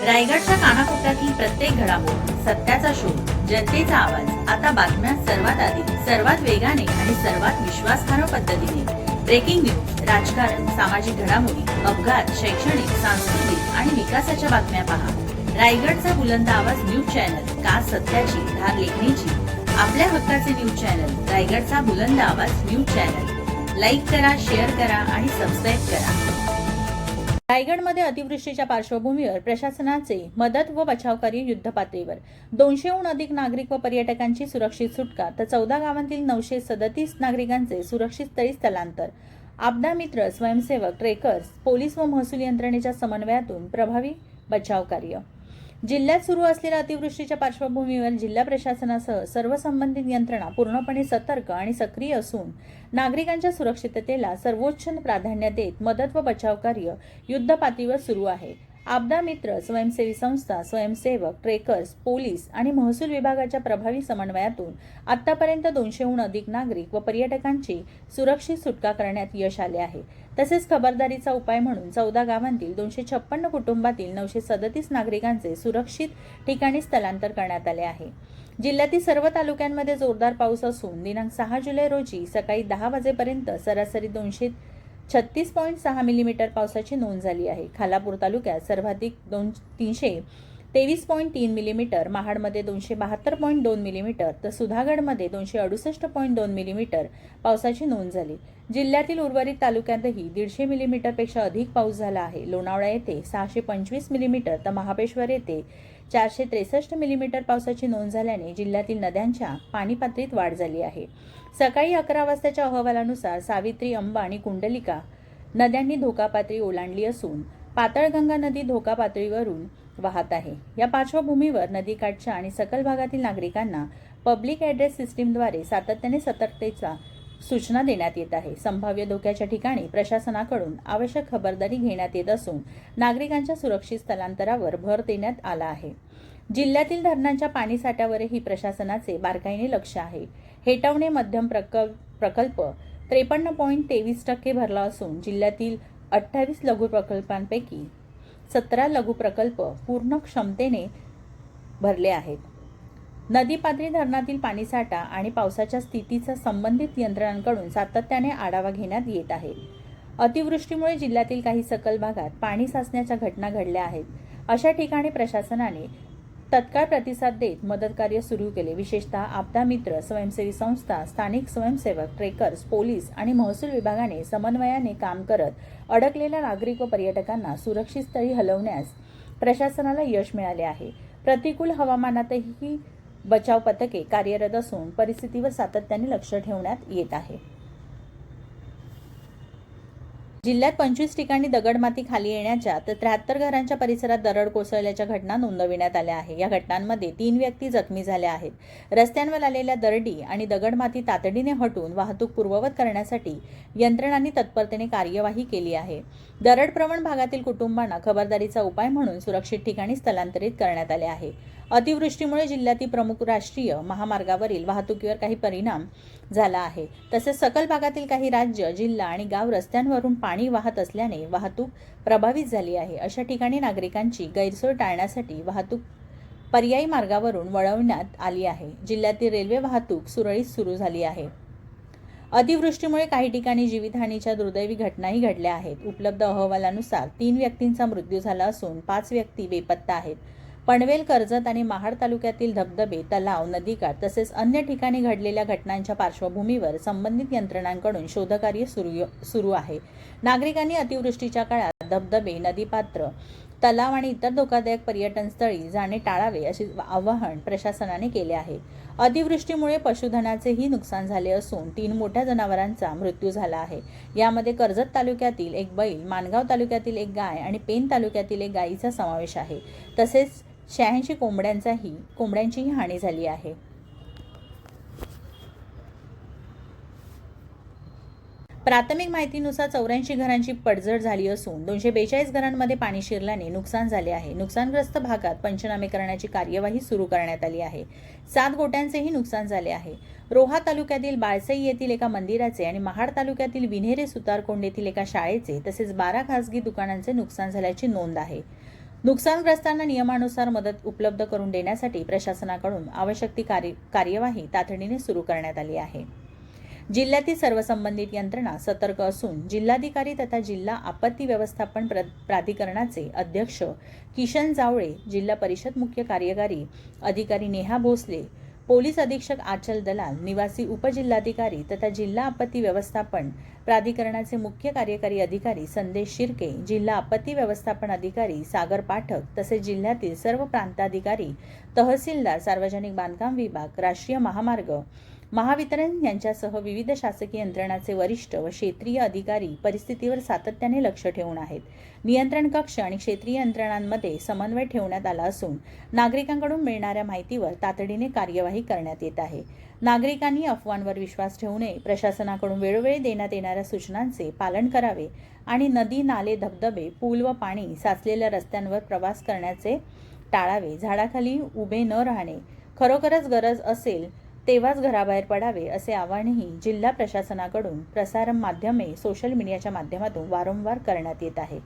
रायगडच्या कानाकोपऱ्यातील प्रत्येक घडामोड, सत्याचा शोध, जनतेचा आवाज. आता बातम्या सर्वात आधी, सर्वात वेगाने आणि सर्वात विश्वासार्ह पद्धतीने. ब्रेकिंग न्यूज, राजकारण, सामाजिक घडामोडी, अपघात, शैक्षणिक, सांस्कृतिक आणि विकासाच्या बातम्या पहा. रायगडचा बुलंद आवाज न्यूज चॅनल, का सत्याची धार लेखणीची. आपल्या हक्काचे न्यूज चॅनल, रायगडचा बुलंद आवाज न्यूज चॅनल. लाईक करा, शेअर करा आणि सबस्क्राईब करा. रायगडमध्ये अतिवृष्टीच्या पार्श्वभूमीवर प्रशासनाचे मदत व बचाव कार्य युद्धपातळीवर. 200हून अधिक नागरिक व पर्यटकांची सुरक्षित सुटका तर 14 गावांतील 937 नागरिकांचे सुरक्षित स्थळी स्थलांतर. आपदा मित्र, स्वयंसेवक, ट्रेकर्स, पोलीस व महसूल यंत्रणेच्या समन्वयातून प्रभावी बचाव कार्य. जिल्ह्यात सुरू असलेल्या अतिवृष्टीच्या पार्श्वभूमीवर जिल्हा प्रशासनासह सर्व संबंधित यंत्रणा पूर्णपणे सतर्क आणि सक्रिय असून नागरिकांच्या सुरक्षिततेला सर्वोच्च प्राधान्य देत मदत व बचाव कार्य युद्धपातळीवर सुरू आहे. आपदा मित्र, स्वयंसेवी संस्था, स्वयंसेवक, ट्रेकर्स, पोलीस आणि महसूल विभागाच्या प्रभावी समन्वयातून आतापर्यंत 200हून अधिक नागरिक व पर्यटकांची सुरक्षित सुटका करण्यात यश आले आहे. तसेच खबरदारीचा उपाय म्हणून 14 गावांतील 256 कुटुंबातील 937 नागरिकांचे सुरक्षित ठिकाणी स्थलांतर करण्यात आले आहे. जिल्ह्यातील सर्व तालुक्यांमध्ये जोरदार पाऊस असून दिनांक 6 जुलै रोजी सकाळी 10 वाजेपर्यंत सरासरी 236.6 मिलीमीटर पावसाची नोंद झाली आहे. खालापूर तालुक्यात सर्वाधिक 323.3 मिलीमीटर, महाडमध्ये 272.2 मिलीमीटर तर सुधागडमध्ये 268.2 मिलीमीटर पावसाची नोंद झाली. जिल्ह्यातील उर्वरित तालुक्यातही 150 मिलीमीटरपेक्षा अधिक पाऊस झाला आहे. लोणावळा येथे 625 मिलीमीटर तर महाबळेश्वर येथे 463 मिलीमीटर पावसाची नोंद झाल्याने जिल्ह्यातील नद्यांच्या पाणी पातळीत वाढ झाली आहे. सकाळी 11 वाजताच्या अहवालानुसार सावित्री, अंबा आणि कुंडलिका नद्यांनी धोका पातळी ओलांडली असून पाताळगंगा नदी धोका पातळीवरून वाहत आहे. या पार्श्वभूमीवर नदीकाठच्या आणि सखल भागातील नागरिकांना पब्लिक ॲड्रेस सिस्टीमद्वारे सातत्याने सतर्कतेचा सूचना देण्यात येत आहे. संभाव्य धोक्याच्या ठिकाणी प्रशासनाकडून आवश्यक खबरदारी घेण्यात येत असून नागरिकांच्या सुरक्षित स्थलांतरावर भर देण्यात आला आहे. जिल्ह्यातील धरणांच्या पाणीसाठ्यावरही प्रशासनाचे बारकाईने लक्ष आहे. हेटवणे मध्यम प्रकल्प 53.23% भरला असून जिल्ह्यातील 28 लघु प्रकल्पांपैकी 17 लघु प्रकल्प पूर्ण क्षमतेने भरले आहेत. नदी पात्री धरणातील पाणीसाठा आणि पावसाच्या स्थितीचा संबंधित यंत्रणांकडून सातत्याने आढावा घेण्यात येत आहे. अतिवृष्टीमुळे जिल्ह्यातील काही सखल भागात पाणी साचण्याच्या घटना घडल्या आहेत. अशा ठिकाणी प्रशासनाने तत्काळ प्रतिसाद देत मदत कार्य सुरू केले. विशेषतः आपदा मित्र, स्वयंसेवी संस्था, स्थानिक स्वयंसेवक, ट्रेकर्स, पोलीस आणि महसूल विभागाने समन्वयाने काम करत अडकलेल्या नागरिक व पर्यटकांना सुरक्षित स्थळी हलवण्यास प्रशासनाला यश मिळाले आहे. प्रतिकूल हवामानातही बचाव पथके कार्यरत असून परिस्थितीवर सातत्याने लक्ष ठेवण्यात येत आहे. जिल्ह्यात 25 ठिकाणी दगडमाती खाली येण्याच्या तर 73 घरांच्या परिसरात दरड कोसळल्याच्या घटना नोंदविण्यात आल्या आहे. या घटनांमध्ये 3 व्यक्ती जखमी झाल्या आहेत. रस्त्यांवर आलेल्या दरडी आणि दगडमाती तातडीने हटवून वाहतूक पूर्ववत करण्यासाठी यंत्रणांनी तत्परतेने कार्यवाही केली आहे. दरडप्रवण भागातील कुटुंबांना खबरदारीचा उपाय म्हणून सुरक्षित ठिकाणी स्थलांतरित करण्यात आले आहे. अतिवृष्टीमुळे जिल्ह्यातील प्रमुख राष्ट्रीय महामार्गावरील वाहतुकीवर काही परिणाम झाला आहे. तसेच सखल भागातील काही राज्य, जिल्हा आणि गाव रस्त्यांवरून पाणी वाहत असल्याने वाहतूक प्रभावित झाली आहे. अशा ठिकाणी नागरिकांची गैरसोय टाळण्यासाठी वाहतूक पर्यायी मार्गावरून वळवण्यात आली आहे. जिल्ह्यातील रेल्वे वाहतूक सुरळीत सुरू झाली आहे. अतिवृष्टीमुळे काही ठिकाणी जीवितहानीच्या दुर्दैवी घटनाही घडल्या आहेत. उपलब्ध अहवालानुसार 3 व्यक्तींचा मृत्यू झाला असून 5 व्यक्ती बेपत्ता आहेत. पनवेल, कर्जत आणि महाड तालुक्यातील धबधबे, तलाव, नदीकाठ तसेच अन्य ठिकाणी घडलेल्या घटनांच्या पार्श्वभूमीवर संबंधित यंत्रणांकडून शोधकार्य सुरू आहे. नागरिकांनी अतिवृष्टीच्या काळात धबधबे, नदीपात्र, तलाव आणि इतर धोकादायक पर्यटन स्थळी जाणे टाळावे असे आवाहन प्रशासनाने केले आहे. अतिवृष्टीमुळे पशुधनाचेही नुकसान झाले असून 3 मोठ्या जनावरांचा मृत्यू झाला आहे. यामध्ये कर्जत तालुक्यातील एक बैल, माणगाव तालुक्यातील एक गाय आणि पेन तालुक्यातील एक गायीचा समावेश आहे. तसेच 86 कोंबड्यांचीही हानी झाली आहे. प्राथमिक माहितीनुसार 84 घरांची पडझड झाली असून 242 घरांमध्ये पाणी शिरल्याने नुकसान झाले आहे. नुकसानग्रस्त भागात पंचनामे करण्याची कार्यवाही सुरू करण्यात आली आहे. 7 गोट्यांचेही नुकसान झाले आहे. रोहा तालुक्यातील बाळसई येथील एका मंदिराचे आणि महाड तालुक्यातील विन्हेरे सुतारकोंड येथील एका शाळेचे तसेच 12 खासगी दुकानांचे नुकसान झाल्याची नोंद आहे. नुकसानग्रस्तांना नियमानुसार मदत उपलब्ध करून देण्यासाठी प्रशासनाकडून आवश्यक ती कार्यवाही तातडीने सुरू करण्यात आली आहे. जिल्ह्यातील सर्व संबंधित यंत्रणा सतर्क असून जिल्हाधिकारी तथा जिल्हा आपत्ती व्यवस्थापन प्राधिकरणाचे अध्यक्ष किशन जावळे, जिल्हा परिषद मुख्य कार्यकारी अधिकारी नेहा भोसले, पोलीस अधीक्षक आचल दलाल, निवासी उपजिल्हाधिकारी तथा जिल्हा आपत्ती व्यवस्थापन प्राधिकरणाचे मुख्य कार्यकारी अधिकारी संदेश शिर्के, जिल्हा आपत्ती व्यवस्थापन अधिकारी सागर पाठक तसेच जिल्ह्यातील सर्व प्रांताधिकारी, तहसीलदार, सार्वजनिक बांधकाम विभाग, राष्ट्रीय महामार्ग, महावितरण यांच्यासह विविध शासकीय यंत्रणाचे वरिष्ठ व क्षेत्रीय अधिकारी परिस्थितीवर सातत्याने लक्ष ठेवून आहेत. नियंत्रण कक्ष आणि क्षेत्रीय यंत्रणांमध्ये समन्वय ठेवण्यात आला असून नागरिकांकडून मिळणाऱ्या माहितीवर तातडीने कार्यवाही करण्यात येत आहे. नागरिकांनी अफवांवर विश्वास ठेवू नये, प्रशासनाकडून वेळोवेळी देण्यात येणाऱ्या सूचनांचे पालन करावे आणि नदी, नाले, धबधबे, पूल व पाणी साचलेल्या रस्त्यांवर प्रवास करण्याचे टाळावे. झाडाखाली उभे न राहणे, खरोखरच गरज असेल तेव्हाच घराबाहेर पडावे असे आवाहनही जिल्हा प्रशासनाकडून प्रसार माध्यमे, सोशल मीडियाच्या माध्यमातून वारंवार करण्यात येत आहे.